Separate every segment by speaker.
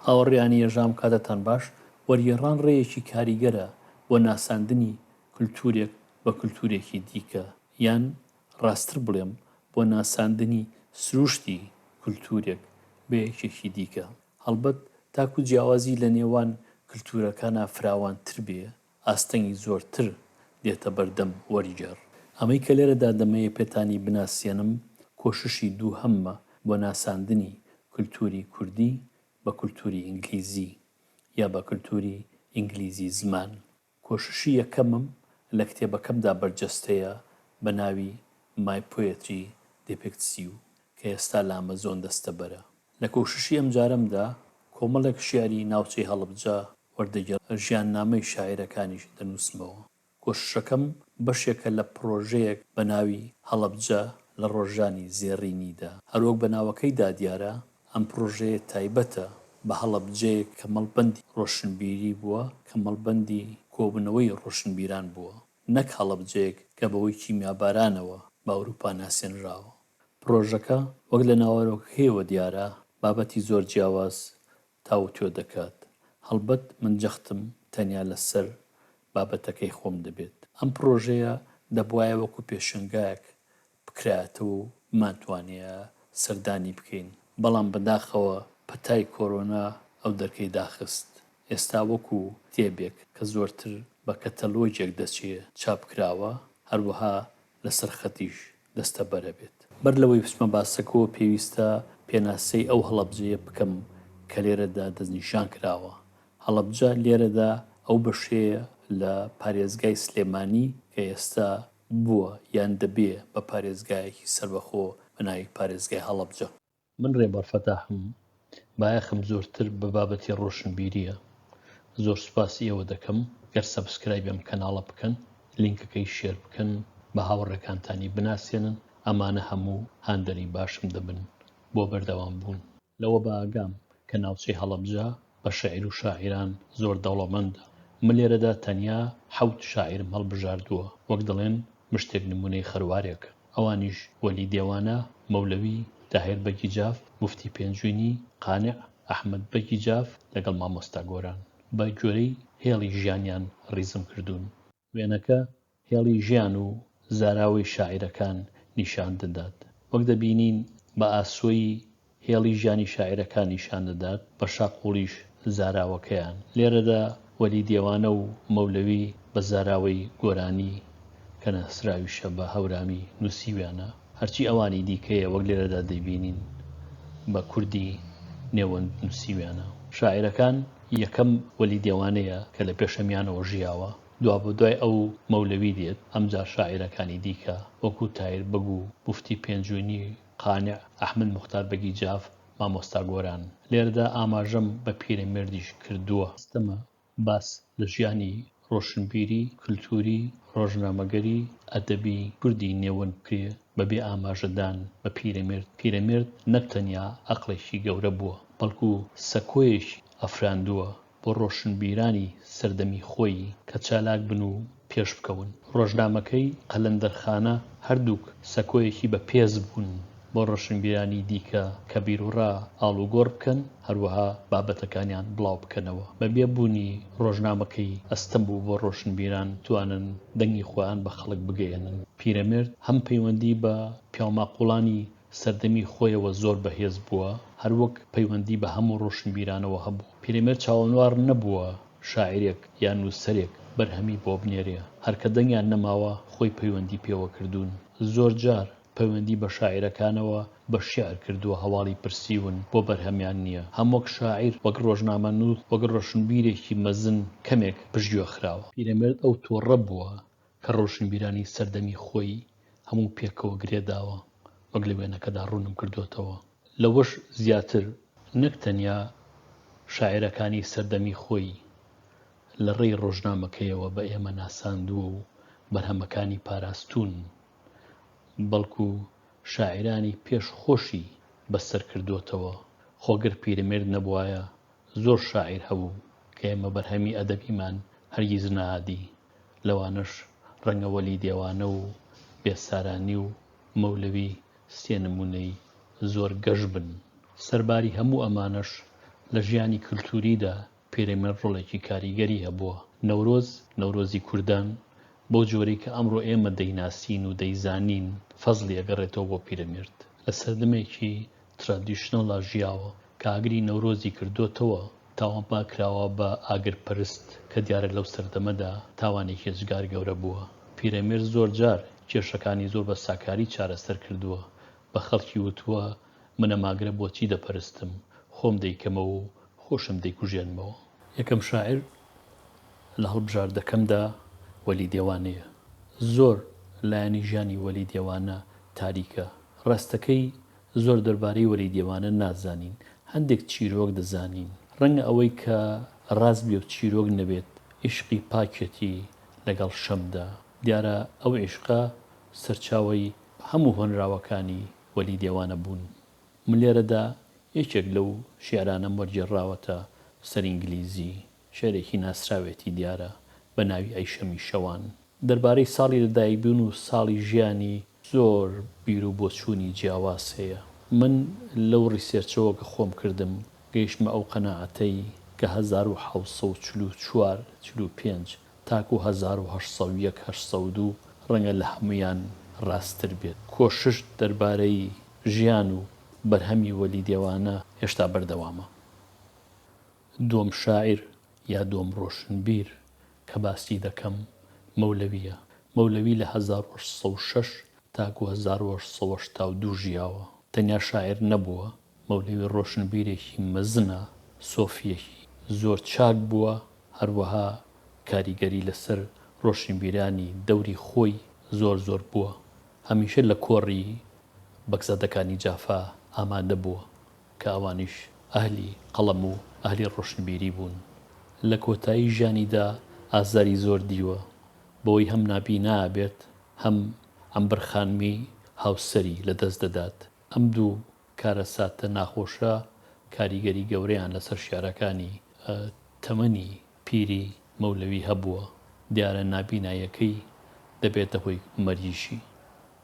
Speaker 1: هاوڕێیانی ێژام کاتتان باش. وەرگێڕان ڕێیەکی کاریگەرە بۆ ناساندنی کولتورێک بە کولتورێکی دیکە، یان ڕاستتر بڵێم بۆ ناساندنی سروشتی کولتورێک بە یەکێکی دیکە. هەڵبەت تاکو جیاوازی لە نێوان کولتورەکانە فراوانتر بێ، ئاستەنگی زۆرتر دێتە بەردەم وەرگێڕ. ئەمەی کە لێرەدا دەمەیە پێتانی بناسیێنم کۆششی دوو هەممە بۆ ناساندنی کولتوری کوردی بە کولتوری ئینگلیزی یا بە کولتوری ئینگلیزی زمان. کۆششی یەکەمم لە کتێبەکەمدا بەرجەستەیە بە ناوی مای پۆیەتری دێپێکتس یو کە ئێستا لە ئامەزۆن دەستەبەرە. لە کۆششی ئەم جارەمدا کۆمەڵێک شیاری ناوچەی هەڵەبجە وەردەگێڕ، ژیاننامەی شاعیرەکانیش دەنووسمەوە. کۆششەکەم بەشێکە لە پرۆژەیەک بە ناوی هەڵەبجە لە ڕۆژانی زێڕینیدا. هەروەک بە ناوەکەیدا دیارە، ئەم پرۆژەیە تایبەتە بە هەڵەبجەیەک کە مەڵبەندی ڕۆشنبیری بووە، کە مەڵبەندی کۆبوونەوەی ڕۆشنبیران بووە، نەک هەڵەبجەیەک کە بەوەی کیمیابارانەوە بە ئەوروپا ناسێنراوە. پرۆژەکە وەک لە ناوەرۆکەکەیەوە دیارە بابەتی زۆر جیاواز تاوتوێ دەکات. هەڵبەت من جەختم تەنیا لەسەر بابەتەکەی خۆم دەبێت. ئەم پرۆژەیە دەبوایە وەکو پێشنگایەک بکرایەتەوە و ماتوانەیە سەردانی بکەین، بەڵام بەداخەوە پەتای کۆرۆنا ئەو دەرکەی داخست. ئێستا وەکو کتێبێک کە زۆرتر بە کەتەلۆجێک دەچێت چاپکراوە، هەروەها لەسەر خەتیش دەستەبەرە بێت. بەر لەوەی بچمە باسەکەوە پێویستە پێناسەی ئەو هەڵەبجەیە بکەم کە لێرەدا دەستنیشان کراوە. هەڵەبجە لێرەدا ئەو بەشەیە لە پارێزگای سلێمانی کە ئێستا بووە یان دەبێ بە پارێزگایەکی سەربەخۆ بە ناوی پارێزگای هەڵەبجە. من ڕێبەرفەتاحم بایەخم زۆرتر بە بابەتی ڕۆشنبیریە. زۆر سوپاسی ئێوە دەکەم گەر سەبسکرایب ئەم کەناڵە بکەن، لینکەکەی شێر بکەن، بە هاوڕێکانتانی بناسیێنن. ئەمانە هەموو هاندەری باشم دەبن بۆ بەردەوام بوون. لەوە بە ئاگام کە ناوچەی هەڵەبجە بە شاعیر و شاعیران زۆر دەوڵەمەندە. من لێرەدا تەنیا 7 شاعیرم هەڵبژاردووە، وەک دەڵێن مشتێک نمونەی خەروارێکە. ئەوانیش وەلی دێوانە، مەولەوی، تاهیر بەگیجاف، موفتی پێنجوینی، قانیع، ئەحمەد بەگیجاف لەگەڵ مامۆستا گۆران. بە گوێرەی هێڵی ژیانیان ڕیزم کردوون. وێنەکە هێڵی ژیان و زاراوەی شاعیرەکان نیشان دەدات. وەک دەبینین بە ئاسۆی هێڵی ژیانی شاعیرەکان نیشان دەدات، بە شاقوڵیش زاراوەکەیان. لێرەدا وەلی دێوانە و مەولەوی بە زاراوەی گۆرانی کە نەسراویشە بە هەورامی نووسیویانە، هەرچی ئەوانی دیکەیە وەک لێرەدا دەبینین بە کوردی نێوەند نووسیویانە. شاعیرەکان یەکەم وەلی دێوانەیە کە لە پێشەمیانەوە ژیاوە، دوا بۆ دوای ئەو مەولەوی دێت. ئەمجار شاعیرەکانی دیکە وەکو تایر بەگو، موفتی پێنجوینی، قانیع، ئەحمەد موختار بەگیجاف، مامۆستا گۆران. لێرەدا ئاماژەم بە پیرەمێردیش کردووە. ئەستەمە باس لە ژیانی ڕۆشنبیری، کولتوری، ڕۆژنامەگەری، ئەدەبی کوردی نێوەند بکرێ بەبێ ئاماژەدان بە پیرەمێرد. پیرەمێرد نەک تەنیا عەقڵێکی گەورە بووە، بەڵکو سەکۆیەکی ئەفراندووە بۆ ڕۆشنبیرانی سەردەمی خۆی کە چالاک بن و پێش بکەون. ڕۆژنامەکەی قەلەندەرخانە هەردووک سەکۆیەکی بە پێز بوون بۆ ڕۆشنبیرانی دیکە کە بیرروڕا ئاڵوگۆڕ بکەن، هەروەها بابەتەکانیان بڵاو بکەنەوە. بەبێ بوونی ڕۆژنامەکەی ئەستەم بوو بۆ ڕۆشنبیران توانن دەنگی خۆیان بە خەڵک بگەێنن. پیرەمێرد هەم پەیوەندی بە پیاماقوڵانی سەردەمی خۆیەوە زۆر بەهێز بووە، هەروەک پەیوەندی بە هەموو ڕۆشنبیرانەوە هەبوو. پیرەمێرد چاوەنوار نەبووە شاعیرێک یان نووسەرێک بەرهەمی بۆ بنێرێ، هەرکە دەنگیان نەماوە خۆی پەیوەندی پێوە کردوون. زۆر جار پەیوەندی بە شاعیرەکانەوە بە شیعر کردووە، هەواڵی پرسیون بۆ بەرهەمیان نییە. هەمووەک شاعیر وەک ڕۆژنامەنووس وەک ڕۆشنبیرێکی مەزن کەمێک پشتگوێ خراوە. پیرەمێرد ئەو تۆڕە بووە کە ڕۆشنبیرانی سەردەمی خۆی هەموو پێکەوە گرێداوە، وەک لە وێنەکەدا ڕوونم کردوتەوە. لەوەش زیاتر نەک تەنیا شاعیرەکانی سەردەمی خۆی لە ڕێی ڕۆژنامەکەیەوە بە ئێمە ناساندووە و بەرهەمەکانی پاراستون، بەڵکو شاعیرانی پێش خۆشی بەسەر کردوتەوە. خۆگەر پیرەمێرد نەبوایە زۆر شاعیر هەبوو کە ئێمە بەرهەمی ئەدەبیمان هەرگیز نەهادی. لەوانەش ڕەنگە وەلی دێوانە و بێسارانی و مەولەوی سێ نمونەی زۆر گەش بن. سەرباری هەموو ئەمانەش لە ژیانی کولتوریدا پیرەمێرد ڕۆڵێکی کاریگەری هەبووە. نەورۆزی کوردان بۆ جۆرەی کە ئەمڕۆ ئێمە دەیناسین و دەیزانین فەزلی ئەگەڕێتەوە بۆ پیرەمێرد. لە سەردەمێکی ترادیشنەڵا ژیاوە کە ئاگری نەورۆزی کردوتەوە تاوانبا کراوە بە ئاگرپەرست کە دیارە لەو سەردەمەدا تاوانێکی هێزگار گەورە بووە. پیرەمێرد زۆر جار کێشەکانی زۆر بە ساکاری چارەسەر کردووە. بە خەڵکی وتووە منە ماگرە بۆچی دەپەرستم، خۆم دەیکەمەوە و خۆشم دەیکوژێنمەوە. یەکەم شاعیر لە هەڵبژاردەکەمدا وەلی دێوانەیە. زۆر لایەنی ژیانی وەلی دێوانە تاریکە. ڕاستەکەی زۆر دەربارەی وەلی دێوانە نازانین، هەندێک چیرۆک دەزانین. ڕەنگە ئەوەی کە ڕاست بێ و چیرۆک نەبێت عیشقی پاکێتی لەگەڵ شەمدا. دیارە ئەو عیشقە سەرچاوەی هەموو هۆنراوەکانی وەلی دێوانە بوون. من لێرەدا یەکێک لەو شیعرانەم وەرجێڕاوەتە سەر ئینگلیزی، شێرێکی ناسراوێتی دیارە بە ناوی ئەیشەمی شەوان. دەربارەی ساڵی لەدایکبوون و ساڵی ژیانی زۆر بیر و بۆچوونی جیاواز هەیە. من لەو ڕیسێرچەوە کە خۆم کردم گەیشتمە ئەو قەناعەتەی کە 1945 تاکو 1982 ڕەنگە لە هەمویان ڕاستتر بێت. کۆشش دەربارەی ژیان و بەرهەمی وەلی دێوانە هێشتا بەردەوامە. دووەم شاعیر یا دووەم ڕۆشنبیر کە باسی دەکەم مەولەویە. مەولەوی لە 1906 تاکو 1982 ژیاوە. تەنیا شاعیر نەبووە، مەولەوی ڕۆشنبیرێکی مەزنە، سۆفیەکی زۆر چاک بووە، هەروەها کاریگەری لەسەر ڕۆشنبیرانی دەوری خۆی زۆر بووە. هەمیشە لە کۆڕی بەگزەدەکانی جافا ئامادە بووە کە ئەوانیش ئەهلی قەڵەم و ئەهلی ڕۆشنبیری بوون. لە کۆتایی ژیانیدا ئازاری زۆر دیوە، بەوەی هەم نابینا ئابێت هەم ئەمبەرخانمی هاوسەری لەدەست دەدات. ئەم دوو کارەساتە ناخۆشە کاریگەری گەورەیان لەسەر شیعرەکانی تەمەنی پیری مەولەوی هەبووە. دیارە نابینایەکەی دەبێتە هۆی مەریشی.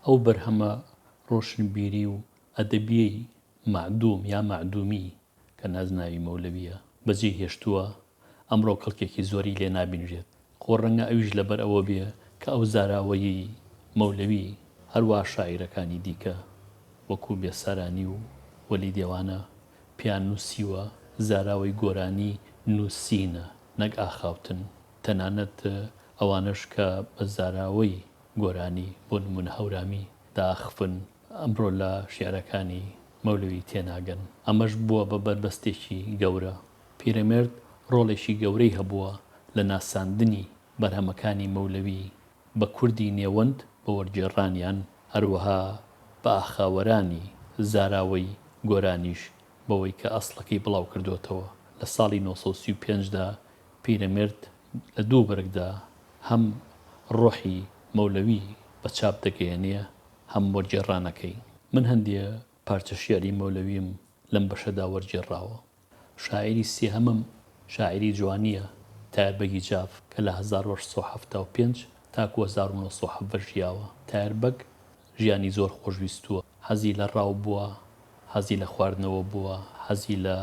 Speaker 1: ئەو بەرهەمە ڕۆشنبیری و ئەدەبیەی معدوم یا معدومی کە نازناوی مەولەویە بەجێ هێشتووە، ئەمڕۆ کەڵکێکی زۆری لێ نابینرێت. خۆ ڕەنگە ئەویش لەبەر ئەوە بێ کە ئەو زاراوەیی مەولەوی هەروە شاعیرەکانی دیکە وەکو بێسارانی و وەلی دێوانە پیان نووسیوە، زاراوەی گۆرانی نووسینە نەک ئاخاوتن. تەنانەت ئەوانش کە بە زاراوەی گۆرانی بۆ نمونە هەورامی داخفن ئەمڕۆ لە شیعرەکانی مەولەوی تێناگەن. ئەمەش بووە بە بەربەستێکی گەورە. پیرەمێرد ڕۆڵێکی گەورەی هەبووە لە ناساندنی بەرهەمەکانی مەولەوی بە کوردی نێوەند بە وەرگێڕانیان، هەروەها بە ئاخاوەرانی زاراوەی گۆرانیش بەوەی کە ئەسڵەکەی بڵاو کردوتەوە. لە ساڵی 1935دا پیرەمێرد لە دوو بەرگدا هەم ڕۆحی مەولەوی بە چاپ دەگەیەنێ هەم وەرگێڕانەکەی. من هەندێ پارچە شیعری مەولەویم لەم بەشەدا وەرگێڕاوە. شاعیری سێهەمم شاعیری جوانیە تایربەگی جاف کە لە 1975 تاکو 1970 ژیاوە. تایربەگ ژیانی زۆر خۆشویستووە، حەزی لە ڕاو بووە، حەزی لە خواردنەوە بووە، حەزی لە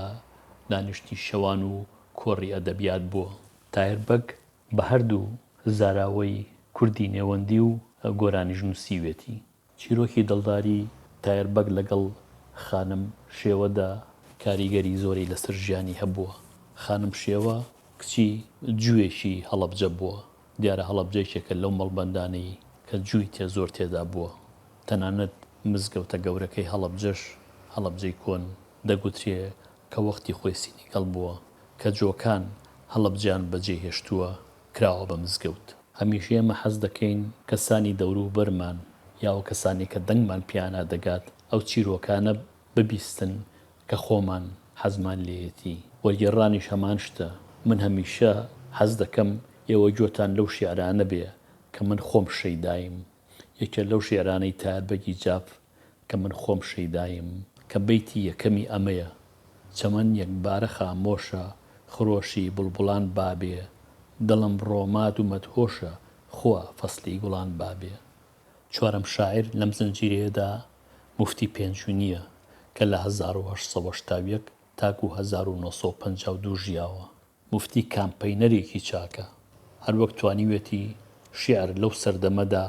Speaker 1: دانیشتی شەوان و کۆڕی ئەدەبیات بووە. تایربەگ بە هەردوو زاراوەی کوردی نێوەندی و گۆرانیش نووسیوێتی. چیرۆکی دڵداری تایربەگ لەگەڵ خانم شێوەدا کاریگەری زۆری لەسەر ژیانی هەبووە. خانم شێوە کچی جوێشی هەڵەبجە بووە. دیارە هەڵەبجەیەکە لەو مەڵبەندانەی کە جووی زۆر تێدا بووە. تەنانەت مزگەوتە گەورەکەی هەڵەبجەش هەڵەبجەی کۆن دەگوترێ کە وەختی خۆی سینیگەڵ بووە کە جۆکان هەڵەبجیان بەجێ هێشتووە کراوە بە مزگەوت. هەمیشە ئێمە حەز دەکەین کەسانی دەورو بەرمان یاوە کەسانی کە دەنگمان پیانە دەگات ئەو چیرۆکانە ببیستن کە خۆمان حەزمان لێیەتی. وەرگێڕانیش هەمان شتە. من هەمیشە حەز دەکەم ئێوە گوێتان لەو شیعرانە بێ کە من خۆم شەیدایم. یەکێ لەو شیعرانەی تایربەگی جاف کە من خۆم شەیدایم کە بەیتی یەکەمی ئەمەیە: چەمەن یەکبارە خامۆشە، خڕۆشی بڵبڵان بابێ، دڵم ڕۆمات و مەدهۆشە، خوا فەسلی گوڵان بابێ. چوارەم شاعیر لەم زنجیرەیەدا موفتی پێنجوونیە کە لە 1970 تاکو 1952 ژیاوە. موفتی کامپەینەرێکی چاکە، هەر وەک توانیوێتی شیعر لەو سەردەمەدا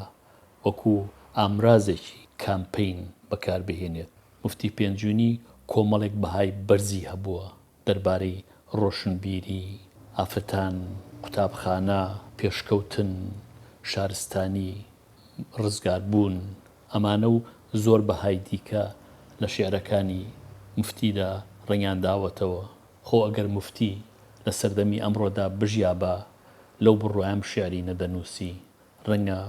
Speaker 1: وەکو ئامرازێکی کامپەین بەکاربهێنێت. موفتی پێنجوونی کۆمەڵێک بەهای بەرزی هەبووە دەربارەی ڕۆشنبیری، ئافرەتان، قوتابخانە، پێشکەوتن، شارستانی، ڕزگاربوون، ئەمانە و زۆر بەهای دیکە لە شێعرەکانی موفتیدا ڕەنگیان داوەتەوە. خۆ ئەگەر موفتی لە سەردەمی ئەمڕۆدا بژیا بە لەو بڕوایم شێعری نەدەنووسی، ڕەنگە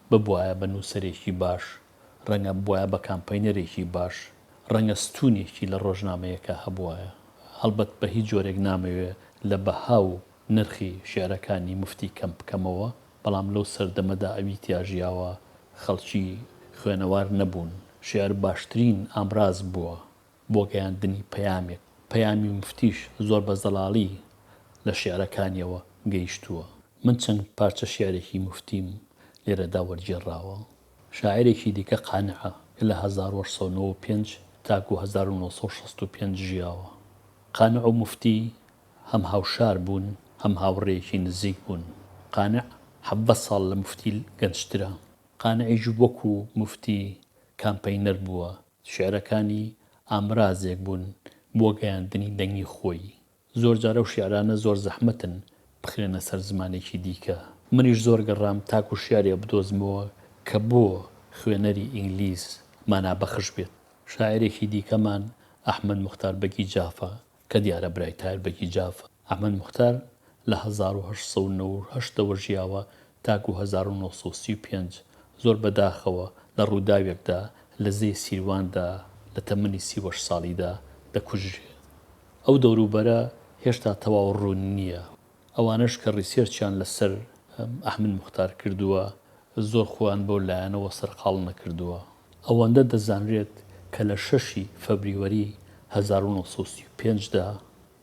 Speaker 1: ببوایە بە نووسەرێکی باش، ڕەنگە بواە بە کامپەینەرێکی باش، ڕەنگە ستونێکی لە ڕۆژنامەیەکە هەبوایە. هەڵبەت بە هیچ جۆرێک نامەوێت لە بەها و نرخی شێعرەکانی موفتی کەم بکەمەوە، بەڵام لەو سەردەمەدا ئەوی تیاژیاوە خەڵکی خوێنەوار نەبوون. شێعر باشترین ئامراز بووە بۆ گەیاندنی پەیامێک. پەیامی موفتیش زۆر بە زەڵاڵی لە شێعرەکانیەوە گەیشتووە. من چەند پارچە شێعرێکی موفتیم لێرەدا وەرگێڕاوە. شاعرێکی دیکە قانعە کە لە 1895 تاکو 1965 ژیاوە. قانع و موفتی هەم هاوشار بوون، هەم هاوڕێیەکی نزیک بوون. قانع 17 ساڵ لە موفتی گەنجترە. قانعیش وەکو موفتی کامپەینەر بووە، شێعرەکانی ئامرازێک بوون بۆ گەیاندنی دەنگی خۆی. زۆر جارە و شێعرانە زۆر زەحمەتن بخرێنە سەر زمانێکی دیکە. منیش زۆر گەڕام تاکو شیارێ بدۆزمەوە کە بۆ خوێنەری ئینگلیز مانا بەخش بێت. شاعرێکی دیکەمان ئەحمەد موختار بەگیجافە کە دیارە برای تایر بەگیجافە. ئەحمەد موختار لە 1898 ژیاوە تاکو 1935 زۆر بەداخەوە لە ڕووداوێکدا لە زێی سیرواندا لە تەمەنی 38 ساڵیدا دەکوژێ. ئەو دەوروبەرە هێشتا تەواو ڕوون نییە. ئەوانش کە ڕیسێرچیان لەسەر ئەحمەد موختار کردووە زۆر خۆیان بەو لایەنەوە سەرقاڵ نەکردووە. ئەوەندە دەزانرێت کە لە 6 فەبریوەری 1935دا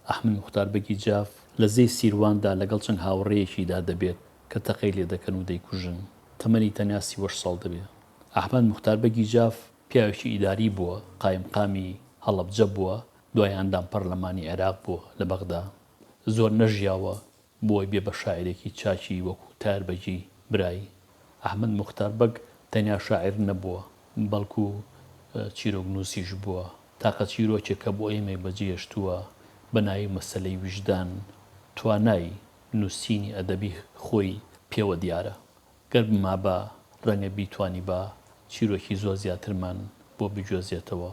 Speaker 1: ئەحمەد موختار بەگیجاف لە زێی سیرواندا لەگەڵ چەند هاوڕێیەکیدا دەبێت کە تەقەی لێ دەکەن و دەیکوژن. تەمەنی تەنیا 38 ساڵ دەبێت. ئەحمەد موختار بەگیجاف پیاوێکی ئیداری بووە، قایمقامی هەڵەبجە بووە، دوای ئەندام پەرلەمانی عێراق بووە لە بەغدا. زۆر نەژیاوە بۆی بێ بە شاعرێکی چاکی وەکو تایربەگی برایی. ئەحمەد موختار بەگ تەنیا شاعر نەبووە، بەڵکو چیرۆکنووسیش بووە. تاقە چیرۆکێکە بۆ ئێمەی بەجێهێشتووە بە ناوی مەسەلەی وجدان. توانای نووسینی ئەدەبی خۆی پێوە دیارە. گەر بما بە ڕەنگە بیتوانی بە چیرۆکی زۆر زیاترمان بۆ بگوێزێتەوە.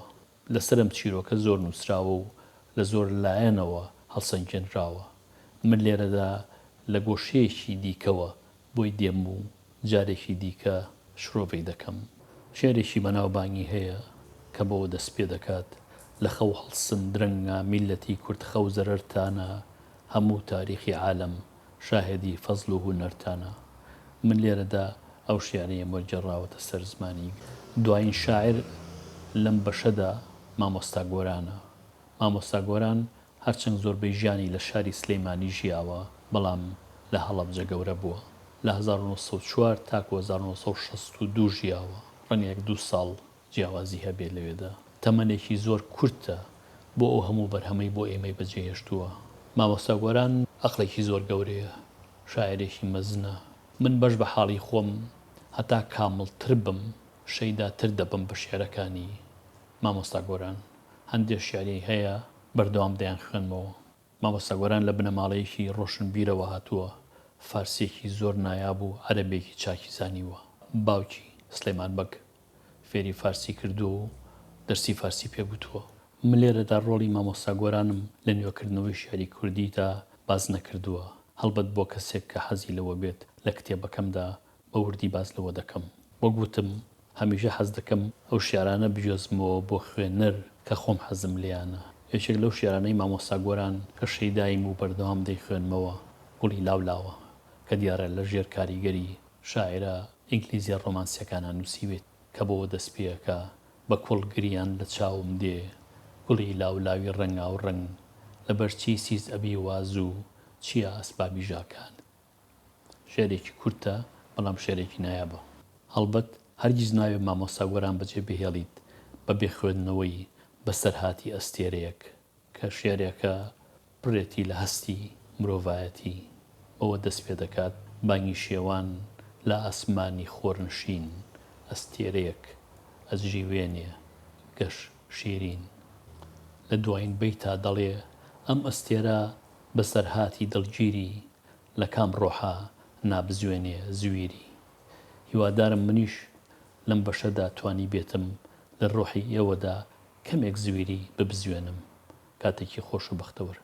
Speaker 1: لەسەرم چیرۆکە زۆر نووسراوە و لە زۆر لایەنەوە هەڵسەنگێنراوە. من لێرەدا لە گۆشەیەکی دیکەوە بۆی دێم و جارێکی دیکە شرۆڤەی دەکەم. شێعرێکی بەناوبانگی هەیە کە بەوە دەست پێ دەکات: لە خەو هەڵسن درەنگە میلەتی کورد خەو زەرەرتانە، هەموو تاریخی عالەم شاهدی فەزڵ و هونەرتانە. من لێرەدا ئەو شیعرەیەم وەرگێڕاوەتە سەر زمانی. دوایین شاعر لەم بەشەدا مامۆستا گۆرانە. مامۆستا گۆران هەرچەند زۆربەی ژیانی لە شاری سلەیمانی ژیاوە، بەڵام لە هەڵەبجە گەورە بووە. لە 1904 تاکو 1962 ژیاوە. ڕەنگە 2 ساڵ جیاوازی هەبێت لەوێدا. تەمەنێکی زۆر کورتە بۆ ئەو هەموو بەرهەمەی بۆ ئێمەی بەجێهێشتووە. مامۆستا گۆران عەقڵێکی زۆر گەورەیە، شاعرێکی مەزنە. من بەش بە حاڵی خۆم هەتا کامڵتر بم شەیداتر دەبم بە شێعرەکانی مامۆستا گۆران. هەندێک شیعری هەیە بەردەوام دەیان خوێنمەوە. مامۆستا گۆران لە بنەماڵەیەکی ڕۆشنبیرەوە هاتووە، فارسیێکی زۆر نایاب و عەرەبێکی چاکی زانیوە. باوکی سلەیمان بەگ فێری فارسی کردو و دەرسی فارسی پێگوتووە. من لێرەدا ڕۆڵی مامۆستا گۆرانم لە نوێکردنەوەی شیعری کوردیدا باز نەکردووە. هەڵبەت بۆ کەسێک کە حەزی لەوە بێت لە کتێبەکەمدا بە وردی باز لەوە دەکەم. وەگوتم هەمیشە حەز دەکەم ئەو شیعرانە بجۆزمەوە بۆ خوێنەر کە خۆم حەزم لێیانە. یەکێک لەو شیعرانەی مامۆستا گۆران کە شەیدایم و بەردەوام دەیخوێنمەوە گوڵی لاولاوە کە دیارە لە ژێر کاریگەری شاعرە ئینگلیزیە ڕۆمانسیەکانە نووسیوێت کە بۆەوە دەست پێیەکە: بە کوڵ گریان لە چاوم دێ، گوڵی لاولاوی ڕەنگا و ڕەنگ، لەبەرچی سیز ئەبی واز و چییە ئەسبابی ژاکان. شێعرێکی کورتە بەڵام شێعرێکی نایابە. هەڵبەت هەرگیز ناوێ مامۆستا گۆران بەجێ بهێڵیت بە بێ خوێندنەوەی بەسەرهاتی ئەستێرەیەک کە کە شێرێکە پرێتی لە هەستی مرۆڤایەتی ئەوە دەست پێ دەکات بانگی شێوان لە ئاسمانی خۆرنشین ئەستێرەیەک ئەجیوێنێ گەش شیرین. لە دوایین بەیتا دەڵێ ئەم ئەستێرە بەسەرهاتی دڵگیری لە کام ڕۆحە نابزوێنێ زویری. هیوادارم منیش لەم بەشەدا توانی بێتم لە ڕۆحی ئێوەدا کەمێک زویری ببزوێنم. کاتێکی خۆش و بەختەوەر.